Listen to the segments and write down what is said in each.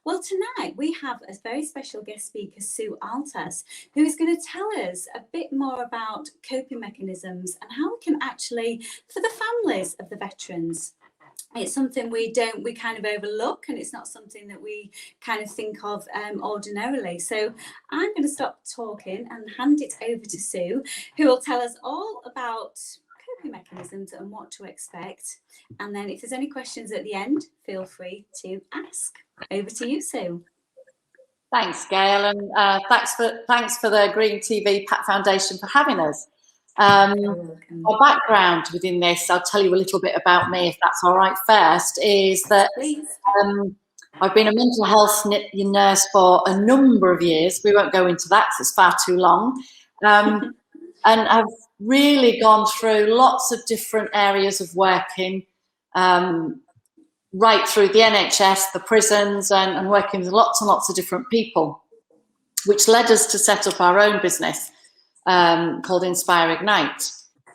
Well, tonight we have a very special guest speaker, Sue Altass, who is going to tell us a bit more about coping mechanisms and how we can actually, for the families of the veterans, it's something we kind of overlook, and it's not something that we kind of think of ordinarily. So I'm going to stop talking and hand it over to Sue, who will tell us all about coping mechanisms and what to expect. And then if there's any questions at the end, feel free to ask. Over to you, Sue. Thanks, Gail, and thanks for the Green TV Foundation for having us. My background within this, I'll tell you a little bit about me, if that's all right first, is that I've been a mental health nurse for a number of years. We won't go into that because it's far too long. And I've really gone through lots of different areas of working, right through the NHS, the prisons, and working with lots and lots of different people, which led us to set up our own business called Inspire Ignite.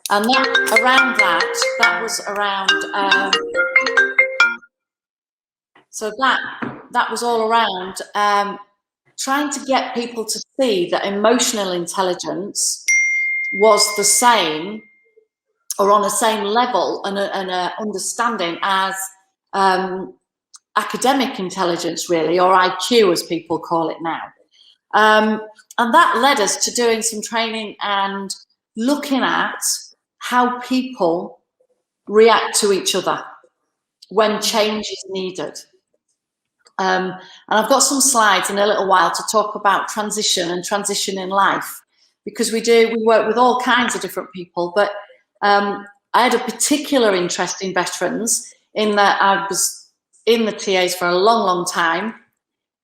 And that was around, so that was all around trying to get people to see that emotional intelligence was the same, or on the same level and a understanding as academic intelligence, really, or IQ as people call it now. And that led us to doing some training and looking at how people react to each other when change is needed. And I've got some slides in a little while to talk about transition and transition in life, because we work with all kinds of different people, but I had a particular interest in veterans in that I was in the TAs for a long, long time.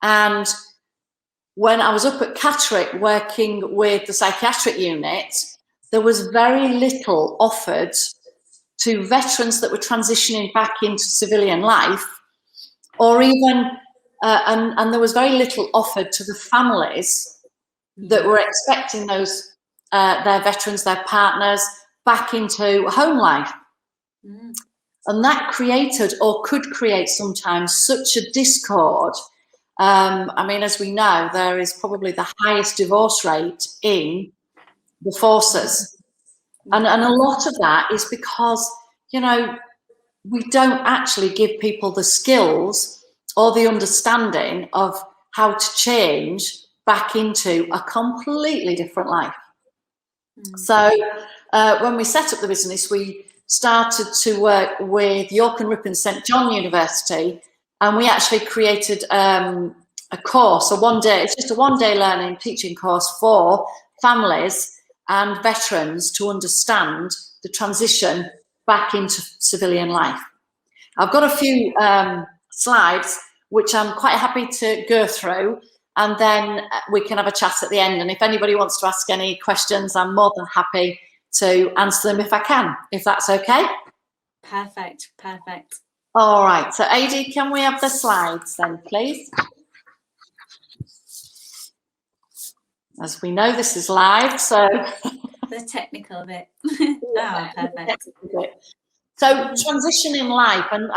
And when I was up at Catterick working with the psychiatric unit, there was very little offered to veterans that were transitioning back into civilian life, or even, and there was very little offered to the families that were expecting those, their veterans, their partners, back into home life. And that created, or could create sometimes, such a discord. I mean, as we know, there is probably the highest divorce rate in the forces. And a lot of that is because, you know, we don't actually give people the skills or the understanding of how to change back into a completely different life. So when we set up the business, we started to work with York and Ripon St John University, and we actually created a course, it's just a one-day learning teaching course for families and veterans to understand the transition back into civilian life. I've got a few slides which I'm quite happy to go through, and then we can have a chat at the end. And if anybody wants to ask any questions, I'm more than happy to answer them if I can, if that's okay. Perfect, perfect. All right, so AD, can we have the slides then, please? As we know, this is live, so... The technical bit. Oh, perfect. So transition in life, and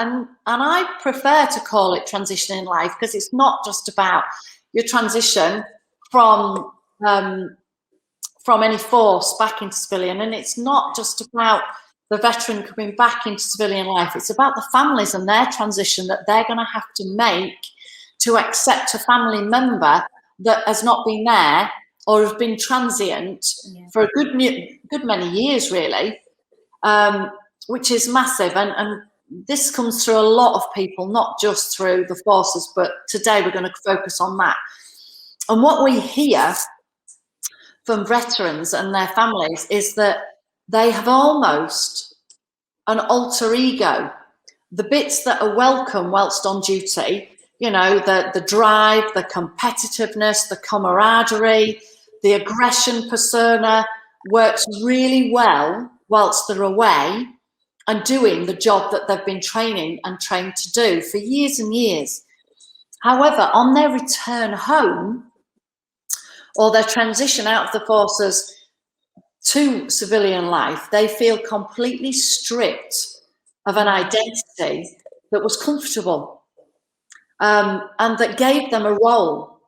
I prefer to call it transition in life, because it's not just about your transition from any force back into civilian, and it's not just about the veteran coming back into civilian life. It's about the families and their transition that they're going to have to make to accept a family member that has not been there or has been transient for a good many years, really, which is massive. And this comes through a lot of people, not just through the forces, but today we're going to focus on that. And what we hear from veterans and their families is that they have almost an alter ego. The bits that are welcome whilst on duty, you know, the drive, the competitiveness, the camaraderie, the aggression persona works really well whilst they're away and doing the job that they've been training and trained to do for years and years. However, on their return home or their transition out of the forces to civilian life, they feel completely stripped of an identity that was comfortable. and that gave them a role.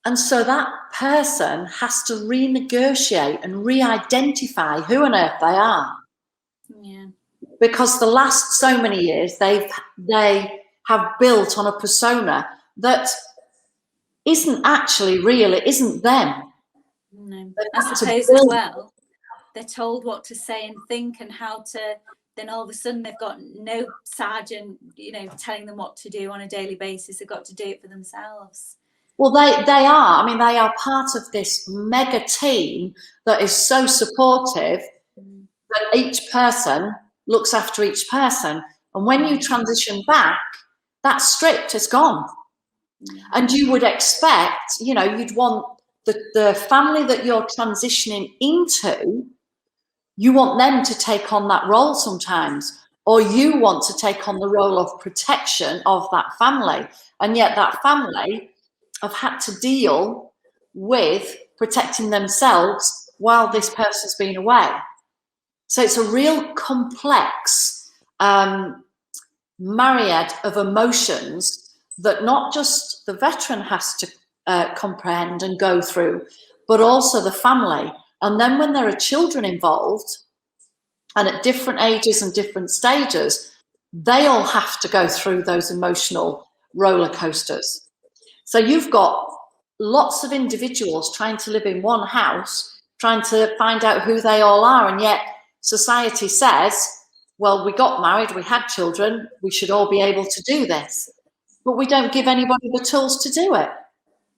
And so that person has to renegotiate and re-identify who on earth they are. Yeah. Because the last so many years they have built on a persona that isn't actually real, it isn't them. No. I suppose as well, they're told what to say and think and how to, then all of a sudden they've got no sergeant, telling them what to do on a daily basis. They've got to do it for themselves. Well, they are. I mean, they are part of this mega team that is so supportive that each person looks after each person. And when you transition back, that script is gone. And you would expect, you'd want the family that you're transitioning into, you want them to take on that role sometimes, or you want to take on the role of protection of that family. And yet that family have had to deal with protecting themselves while this person's been away. So it's a real complex myriad of emotions that not just the veteran has to comprehend and go through, but also the family. And then when there are children involved, and at different ages and different stages, they all have to go through those emotional roller coasters. So you've got lots of individuals trying to live in one house, trying to find out who they all are, and yet society says, well, we got married, we had children, we should all be able to do this. But we don't give anybody the tools to do it.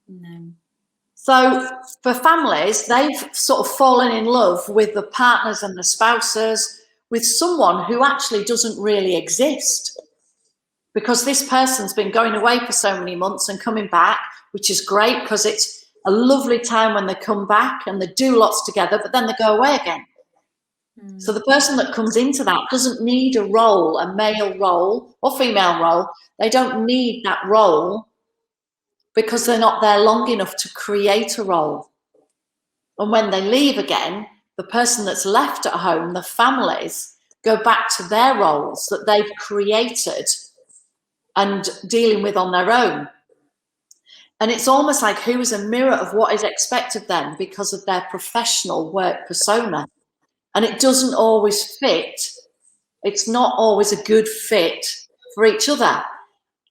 No. So for families, they've sort of fallen in love with the partners and the spouses, with someone who actually doesn't really exist. Because this person's been going away for so many months and coming back, which is great because it's a lovely time when they come back and they do lots together, but then they go away again. So the person that comes into that doesn't need a role, a male role or female role. They don't need that role because they're not there long enough to create a role. And when they leave again, the person that's left at home, the families, go back to their roles that they've created and dealing with on their own. And it's almost like who is a mirror of what is expected of them because of their professional work persona. And it doesn't always fit. It's not always a good fit for each other.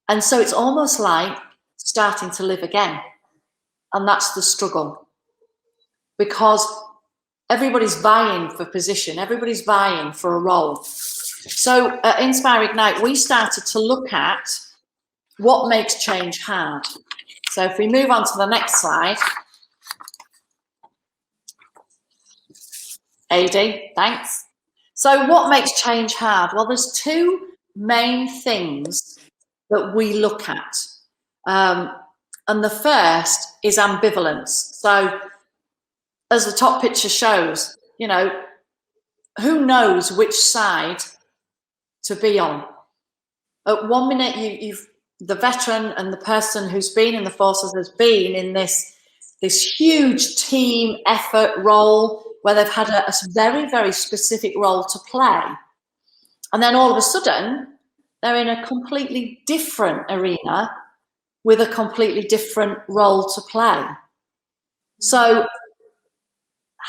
And so it's almost like starting to live again. And that's the struggle. Because everybody's vying for position. Everybody's vying for a role. So at Inspire Ignite, we started to look at what makes change hard. So if we move on to the next slide. AD, thanks. So what makes change hard? Well, there's two main things that we look at. And the first is ambivalence. So as the top picture shows, who knows which side to be on? At one minute, the veteran and the person who's been in the forces has been in this huge team effort role where they've had a very, very specific role to play. And then all of a sudden, they're in a completely different arena with a completely different role to play. So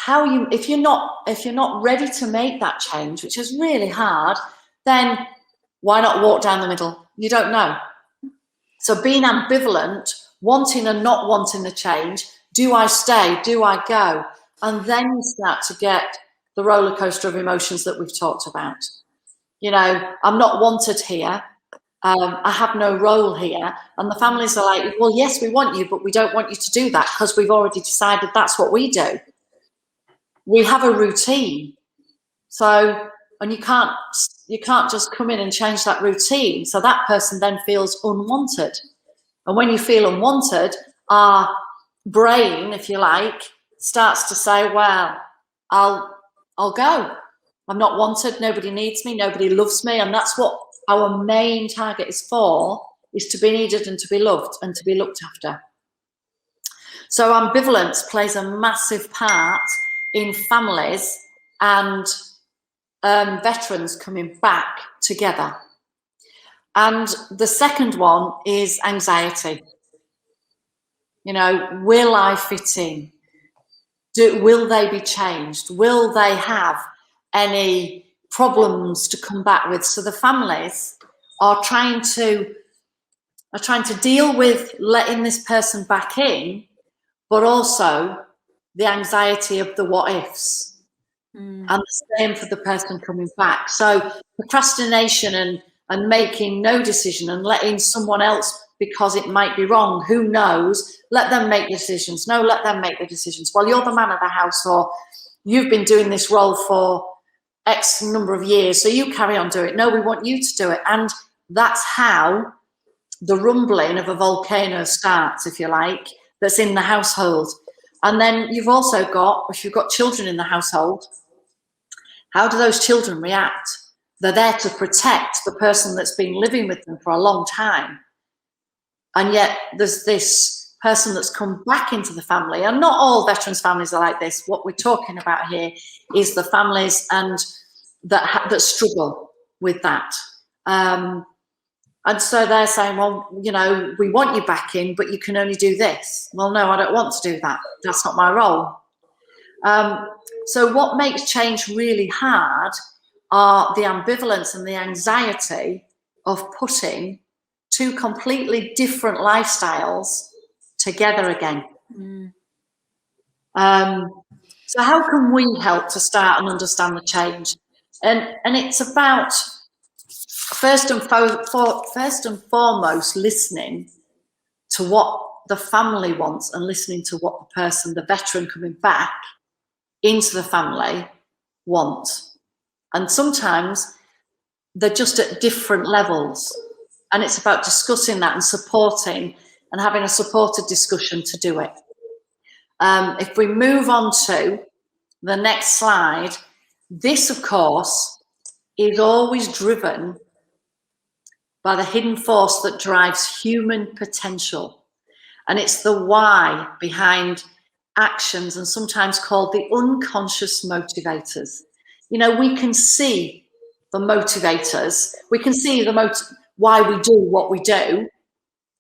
if you're not ready to make that change, which is really hard, then why not walk down the middle? You don't know. So being ambivalent, wanting and not wanting the change, do I stay? Do I go? And then you start to get the roller coaster of emotions that we've talked about. I'm not wanted here. I have no role here. And the families are like, well, yes, we want you, but we don't want you to do that because we've already decided that's what we do. We have a routine. So, and you can't just come in and change that routine. So that person then feels unwanted. And when you feel unwanted, our brain, if you like, starts to say, well, I'll go. I'm not wanted. Nobody needs me. Nobody loves me. And that's what our main target is for, is to be needed and to be loved and to be looked after. So ambivalence plays a massive part in families and veterans coming back together. And the second one is anxiety. You know, will I fit in? Will they be changed? Will they have any problems to come back with? So the families are trying to deal with letting this person back in, but also the anxiety of the what ifs. And the same for the person coming back. So procrastination and making no decision and letting someone else, because it might be wrong, who knows, let them make decisions. No, let them make the decisions. Well, you're the man of the house, or you've been doing this role for X number of years, so you carry on doing it. No, we want you to do it. And that's how the rumbling of a volcano starts, if you like, that's in the household. And then you've also got, if you've got children in the household, how do those children react? They're there to protect the person that's been living with them for a long time. And yet there's this person that's come back into the family. And not all veterans families are like this. What we're talking about here is the families and that struggle with that. And so they're saying, well, you know, we want you back in, but you can only do this. Well, no, I don't want to do that. That's not my role. So what makes change really hard are the ambivalence and the anxiety of putting two completely different lifestyles together again. So how can we help to start and understand the change? And it's about first and foremost listening to what the family wants and listening to what the person, the veteran coming back into the family, wants. And sometimes they're just at different levels, and it's about discussing that and supporting and having a supported discussion to do it. If we move on to the next slide, this of course is always driven by the hidden force that drives human potential, and it's the why behind actions, and sometimes called the unconscious motivators. You know, we can see the motivators, we can see why we do what we do,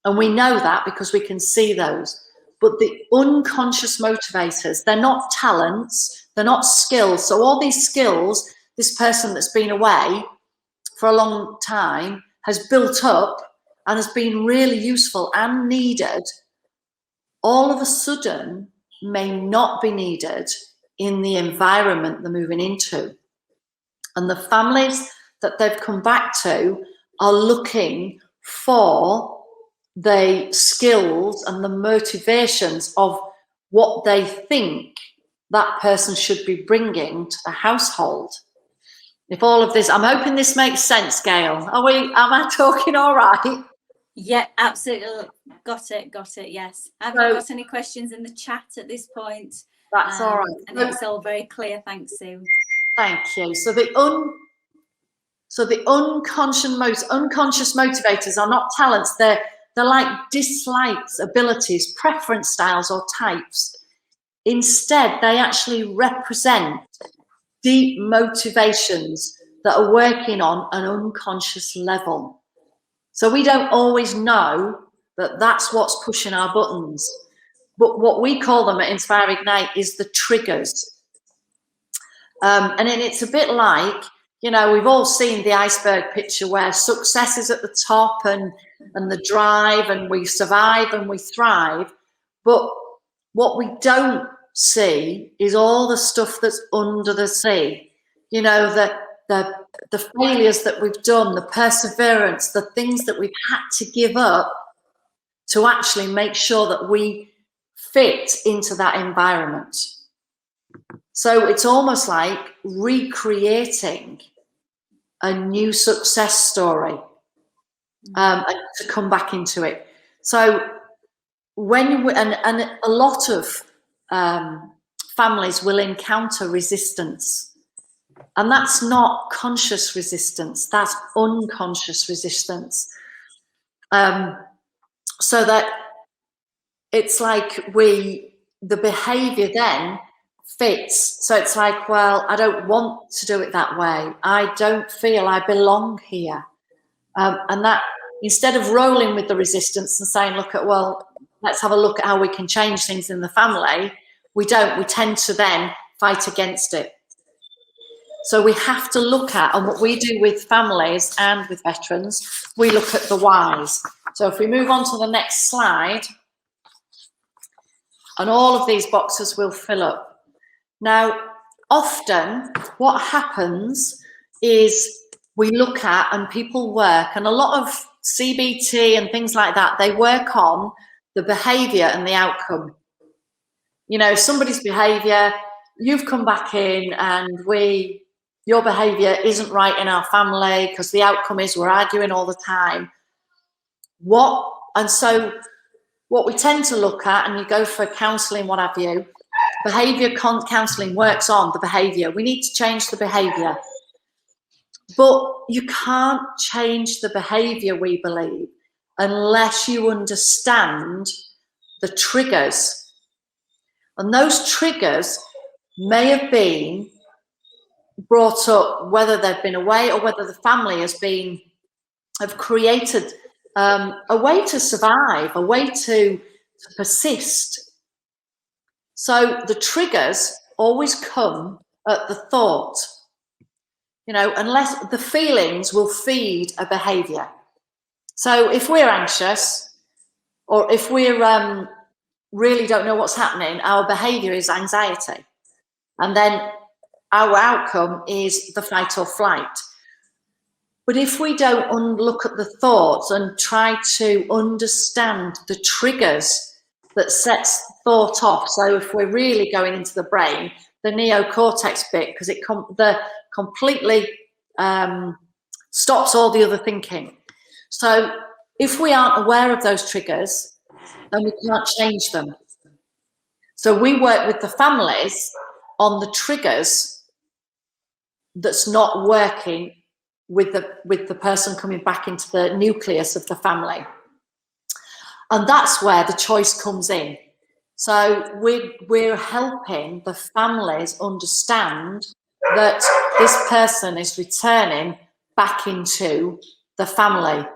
and we know that because we can see those. But the unconscious motivators, they're not talents, they're not skills. So all these skills, this person that's been away for a long time has built up and has been really useful and needed, all of a sudden may not be needed in the environment they're moving into. And the families that they've come back to are looking for the skills and the motivations of what they think that person should be bringing to the household. If all of this, I'm hoping this makes sense, Gail. Am I talking all right? Yeah, absolutely. Got it. Yes. I haven't got any questions in the chat at this point. That's all right. And it's all very clear. Thanks, Sue. Thank you. So the unconscious motivators are not talents. They're like dislikes, abilities, preference styles, or types. Instead, they actually represent deep motivations that are working on an unconscious level. So we don't always know that that's what's pushing our buttons. But what we call them at Inspire Ignite is the triggers. And then it's a bit like, you know, we've all seen the iceberg picture where success is at the top and the drive, and we survive and we thrive. But what we don't see is all the stuff that's under the sea. You know, the failures that we've done, the perseverance, the things that we've had to give up to actually make sure that we fit into that environment. So it's almost like recreating a new success story and to come back into it. So when and a lot of families will encounter resistance, and that's not conscious resistance, that's unconscious resistance. So that it's like the behavior then fits. So it's like, well, I don't want to do it that way. I don't feel I belong here. And that, instead of rolling with the resistance and saying, look at, well, let's have a look at how we can change things in the family, we don't. We tend to then fight against it. So we have to look at, and what we do with families and with veterans, we look at the whys. So if we move on to the next slide, and all of these boxes will fill up. Now, often what happens is we look at, and people work, and a lot of CBT and things like that, they work on the behaviour and the outcome. You know, somebody's behaviour, you've come back in and your behaviour isn't right in our family because the outcome is we're arguing all the time. And so what we tend to look at, and you go for counselling, what have you, behaviour counselling works on the behaviour. We need to change the behaviour. But you can't change the behaviour, we believe, unless you understand the triggers. And those triggers may have been brought up, whether they've been away or whether the family have created a way to survive, a way to persist. So the triggers always come at the thought. You know, unless the feelings will feed a behaviour. So if we're anxious, or if we're really don't know what's happening, our behaviour is anxiety. And then our outcome is the fight or flight. But if we don't look at the thoughts and try to understand the triggers that sets thought off, so if we're really going into the brain, the neocortex bit, because it completely stops all the other thinking. So if we aren't aware of those triggers, then we can't change them. So we work with the families on the triggers that's not working with the person coming back into the nucleus of the family. And that's where the choice comes in. So we're helping the families understand that this person is returning back into the family.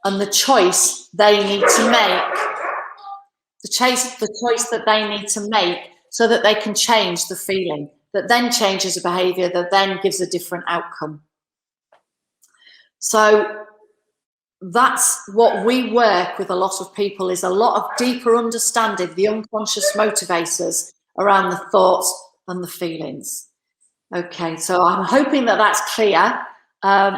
And the choice they need to make, the choice that they need to make so that they can change the feeling, that then changes a behaviour, that then gives a different outcome. So that's what we work with a lot of people, is a lot of deeper understanding the unconscious motivators around the thoughts and the feelings. Okay, so I'm hoping that that's clear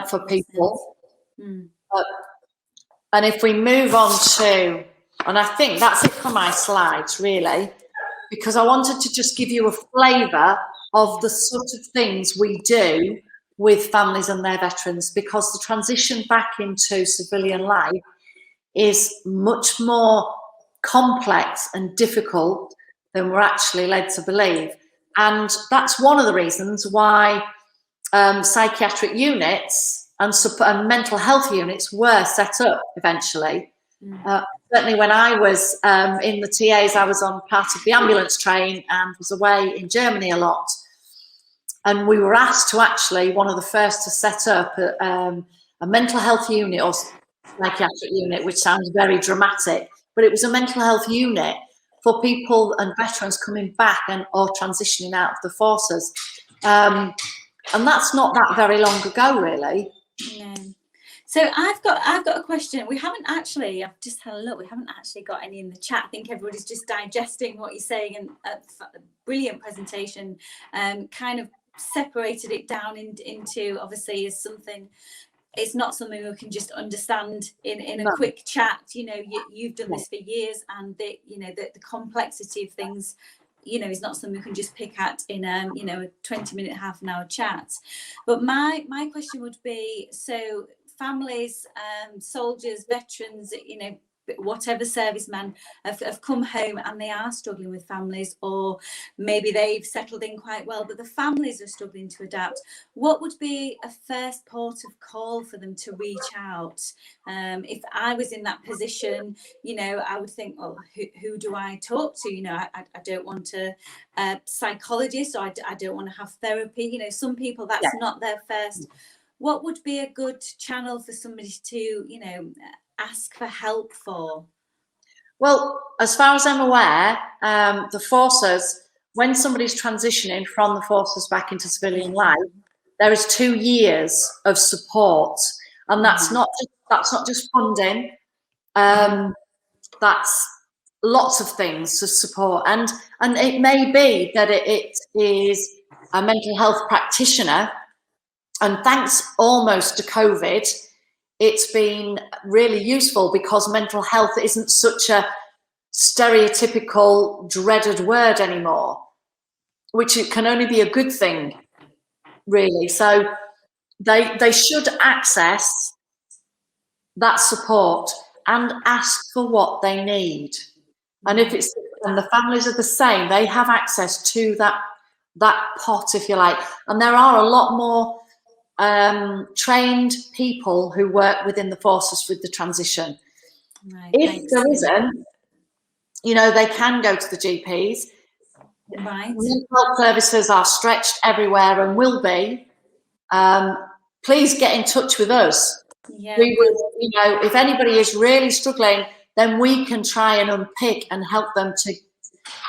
for people. And if we move on to, and I think that's it for my slides really, because I wanted to just give you a flavour of the sort of things we do with families and their veterans, because the transition back into civilian life is much more complex and difficult than we're actually led to believe. And that's one of the reasons why psychiatric units and mental health units were set up eventually. Certainly when I was in the TAs, I was on part of the ambulance train and was away in Germany a lot. And we were asked to actually, one of the first to set up a mental health unit or psychiatric unit, which sounds very dramatic, but it was a mental health unit for people and veterans coming back or transitioning out of the forces. And that's not that very long ago, really. No. So I've got a question. We haven't actually, I've just had a look, we haven't actually got any in the chat. I think everybody's just digesting what you're saying, and a brilliant presentation, kind of separated it down into obviously is something, it's not something we can just understand in a quick chat. You know, you've done this for years, and the complexity of things, you know, is not something we can just pick at in a 20-minute, half an hour chat. But my question would be, so families, soldiers, veterans, you know, whatever servicemen have come home and they are struggling with families, or maybe they've settled in quite well, but the families are struggling to adapt. What would be a first port of call for them to reach out? If I was in that position, you know, I would think, well, who do I talk to? You know, I don't want a psychologist, or I don't want to have therapy. You know, some people, that's not their first what would be a good channel for somebody to, you know, ask for help for? Well, as far as I'm aware, the forces, when somebody's transitioning from the forces back into civilian life, there is 2 years of support, and that's not just funding. That's lots of things to support, and it may be that it is a mental health practitioner, and thanks almost to COVID, it's been really useful because mental health isn't such a stereotypical dreaded word anymore, which it can only be a good thing, really. So they should access that support and ask for what they need. And if it's, and the families are the same, they have access to that pot, if you like. And there are a lot more trained people who work within the forces with the transition. Right, if there isn't, you know, they can go to the GPs. Right. Mental health services are stretched everywhere and will be. Please get in touch with us. Yeah. We would, you know, if anybody is really struggling, then we can try and unpick and help them to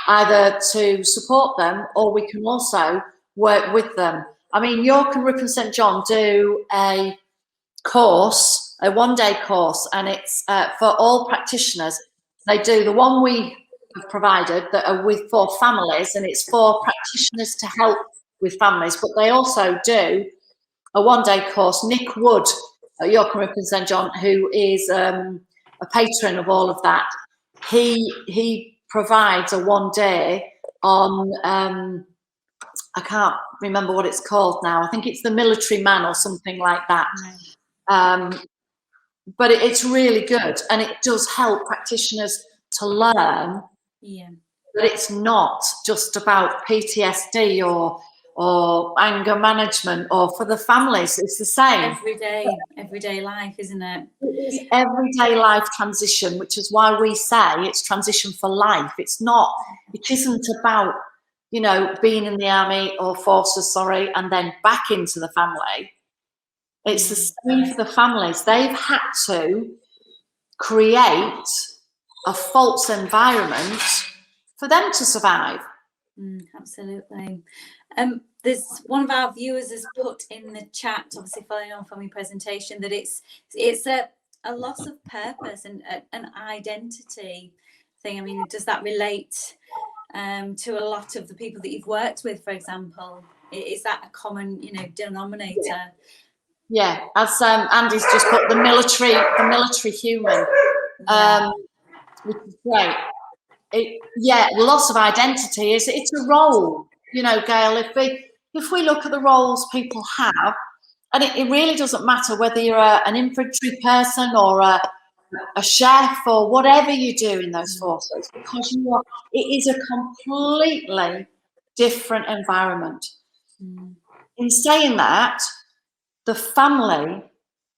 either to support them, or we can also work with them. I mean, York and Ripon St John do a course, a one-day course, and it's for all practitioners. They do the one we have provided that are for families, and it's for practitioners to help with families, but they also do a one-day course. Nick Wood at York and Ripon St John, who is a patron of all of that, he provides a one-day on I can't remember what it's called now. I think it's the military man or something like that. But it's really good, and it does help practitioners to learn that it's not just about PTSD or anger management, or for the families, it's the same. Everyday life, isn't it? It is everyday life transition, which is why we say it's transition for life. It's not, it isn't about, you know, being in the army or forces, sorry, and then back into the family. It's the same for the families. They've had to create a false environment for them to survive. Absolutely. There's one of our viewers has put in the chat, obviously following on from your presentation, that it's a loss of purpose and an identity thing. I mean, does that relate to a lot of the people that you've worked with, for example? Is that a common, you know, denominator? Yeah, as Andy's just put, the military human, which is great. Loss of identity it's a role, you know, Gail. If we look at the roles people have, and it really doesn't matter whether you're an infantry person or a chef or whatever you do in those forces, because it is a completely different environment. In saying that, the family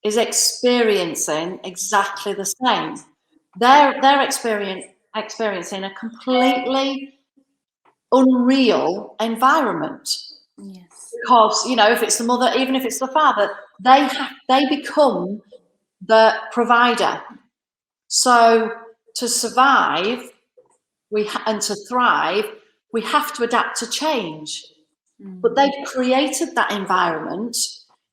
is experiencing exactly the same. They're experiencing a completely unreal environment. Yes. Because, you know, if it's the mother, even if it's the father, they become the provider. So to survive, and to thrive, we have to adapt to change. But they've created that environment.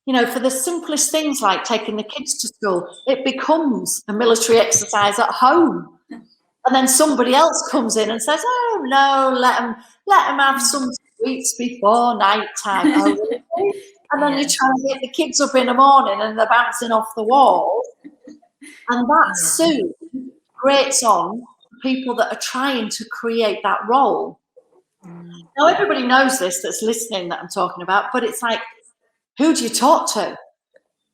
You know, for the simplest things like taking the kids to school, it becomes a military exercise at home. And then somebody else comes in and says, oh, no, let them have some sweets before night time. Oh, really? And then you try to get the kids up in the morning and they're bouncing off the wall. And that soon grates on people that are trying to create that role. Now, everybody knows this that's listening that I'm talking about, but it's like, who do you talk to?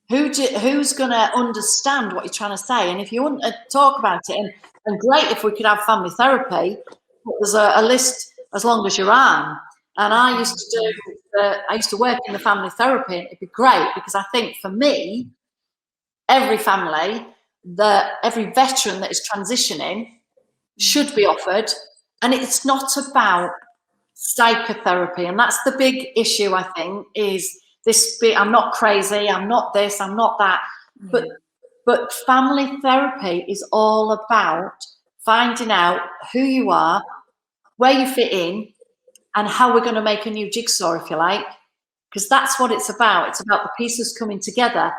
Who's going to understand what you're trying to say? And if you want to talk about it, and great if we could have family therapy, there's a list as long as your arm. And I used to work in the family therapy, and it'd be great because I think for me, every family, every veteran that is transitioning should be offered. And it's not about psychotherapy, and that's the big issue, I think, is I'm not crazy, I'm not this, I'm not that. Yeah. But family therapy is all about finding out who you are, where you fit in, and how we're going to make a new jigsaw, if you like, because that's what it's about. It's about the pieces coming together,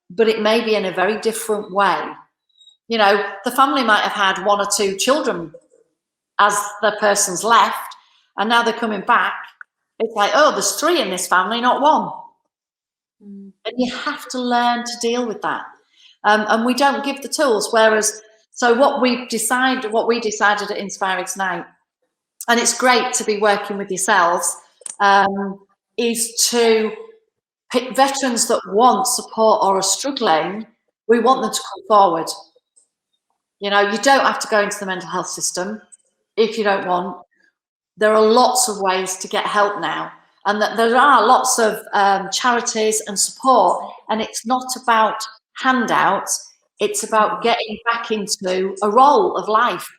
but it may be in a very different way. You know, the family might have had 1 or 2 children as the person's left, and now they're coming back. It's like, oh, there's 3 in this family, not 1. And you have to learn to deal with that. And we don't give the tools. Whereas, so what we decided at Inspire Ignite, and it's great to be working with yourselves, is to pick veterans that want support or are struggling. We want them to come forward. You know, you don't have to go into the mental health system if you don't want. There are lots of ways to get help now, and that there are lots of charities and support, and it's not about handouts, it's about getting back into a role of life,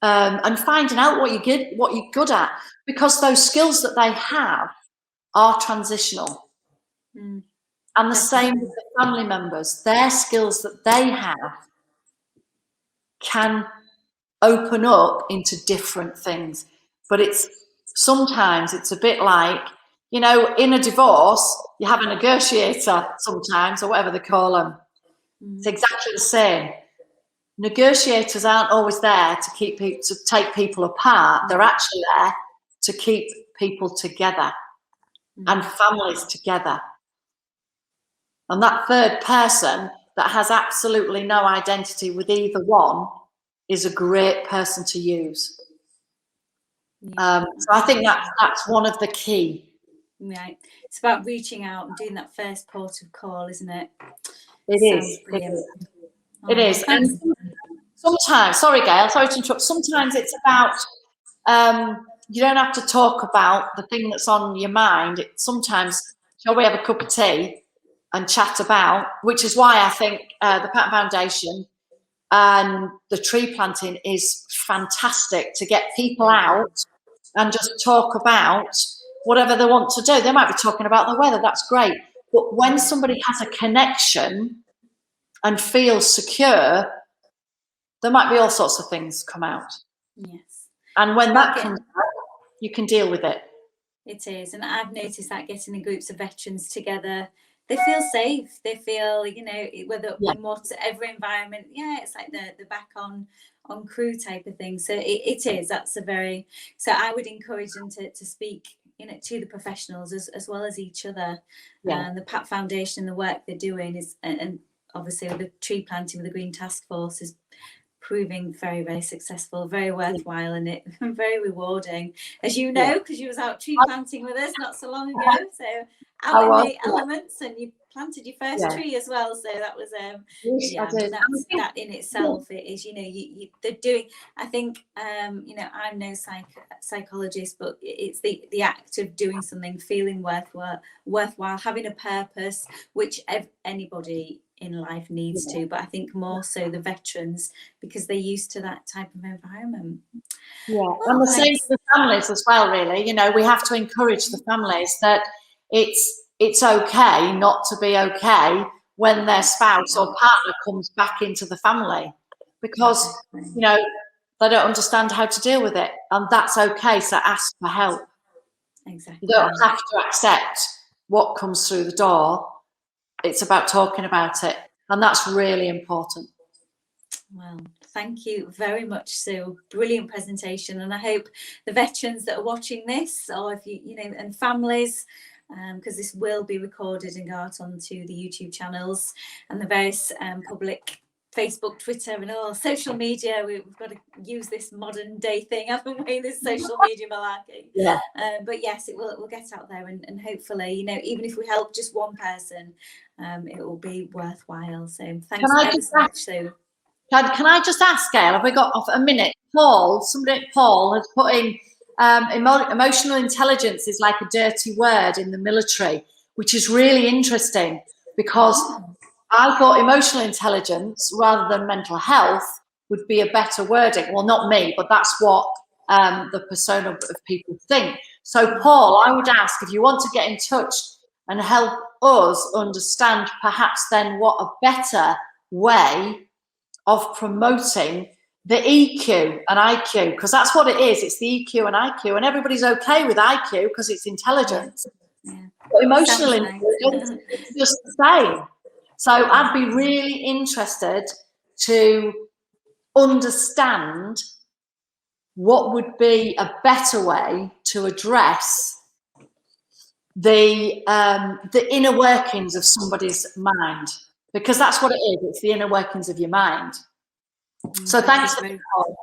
and finding out what you're good at, because those skills that they have are transitional. And the same with the family members, their skills that they have can open up into different things. But sometimes it's a bit like, you know, in a divorce, you have a negotiator sometimes, or whatever they call them. It's exactly the same. Negotiators aren't always there to take people apart. They're actually there to keep people together and families together. And that third person that has absolutely no identity with either one is a great person to use. So I think that's one of the key. Right. It's about reaching out and doing that first port of call, isn't it? It is. And sometimes, sorry Gail, sorry to interrupt, sometimes it's about, you don't have to talk about the thing that's on your mind. Sometimes, shall we have a cup of tea and chat about, which is why I think the Pat Foundation and the tree planting is fantastic, to get people out and just talk about whatever they want to do. They might be talking about the weather, that's great. But when somebody has a connection and feels secure, there might be all sorts of things come out. Yes. And when that comes out, you can deal with it. It is. And I've noticed that getting in groups of veterans together, they feel safe. They feel, you know, whether in whatever environment, it's like the back on crew type of thing. So it is. That's a very, so I would encourage them to speak, you know, to the professionals as well as each other. And the Pat Foundation, the work they're doing is, and obviously with the tree planting with the Green Task Force, is proving very, very successful, very worthwhile, and it very rewarding, as you know, because you was out tree planting with us not so long ago. So out in the elements, and you planted your first tree as well. So that was that in itself. It is, you know, they're doing. I think you know, I'm no psychologist, but it's the act of doing something, feeling worthwhile, having a purpose, which anybody in life needs to, but I think more so the veterans, because they're used to that type of environment. And the same for the families as well, really. You know, we have to encourage the families that it's okay not to be okay when their spouse or partner comes back into the family, because you know, they don't understand how to deal with it, and that's okay. So ask for help. Exactly. You don't have to accept what comes through the door. It's about talking about it, and that's really important. Well, thank you very much, Sue. Brilliant presentation, and I hope the veterans that are watching this, or if you know, and families, because this will be recorded and go out onto the YouTube channels and the various public Facebook, Twitter, and all social media. We've got to use this modern day thing, haven't we? This social media malarkey. But yes, it will get out there, and hopefully, you know, even if we help just one person, it will be worthwhile. So thanks so much, Sue. Can I just ask, Gail, have we got a minute? Paul has put in emotional intelligence is like a dirty word in the military, which is really interesting, because I thought emotional intelligence rather than mental health would be a better wording. Well, not me, but that's what the persona of people think. So, Paul, I would ask, if you want to get in touch and help us understand perhaps then what a better way of promoting the EQ and IQ, because that's what it is. It's the EQ and IQ, and everybody's okay with IQ because it's intelligence. Yeah. But emotional Sounds intelligence nice. is just the same. So I'd be really interested to understand what would be a better way to address the inner workings of somebody's mind, because that's what it is. It's the inner workings of your mind. So thanks for that, Paul.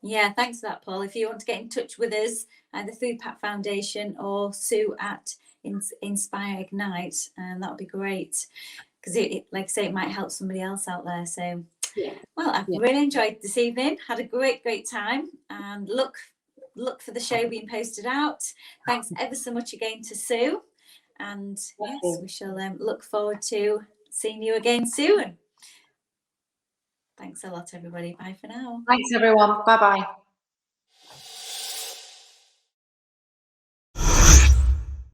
Yeah, thanks for that, Paul. If you want to get in touch with us, either Food Pack Foundation or Sue at Inspire Ignite, that would be great, because it, like I say, it might help somebody else out there. So, yeah. Well, I've really enjoyed this evening. Had a great time, and look for the show being posted out. Thanks ever so much again to Sue, and yes, we shall look forward to seeing you again soon. Thanks a lot, everybody. Bye for now. Thanks, everyone. Bye-bye.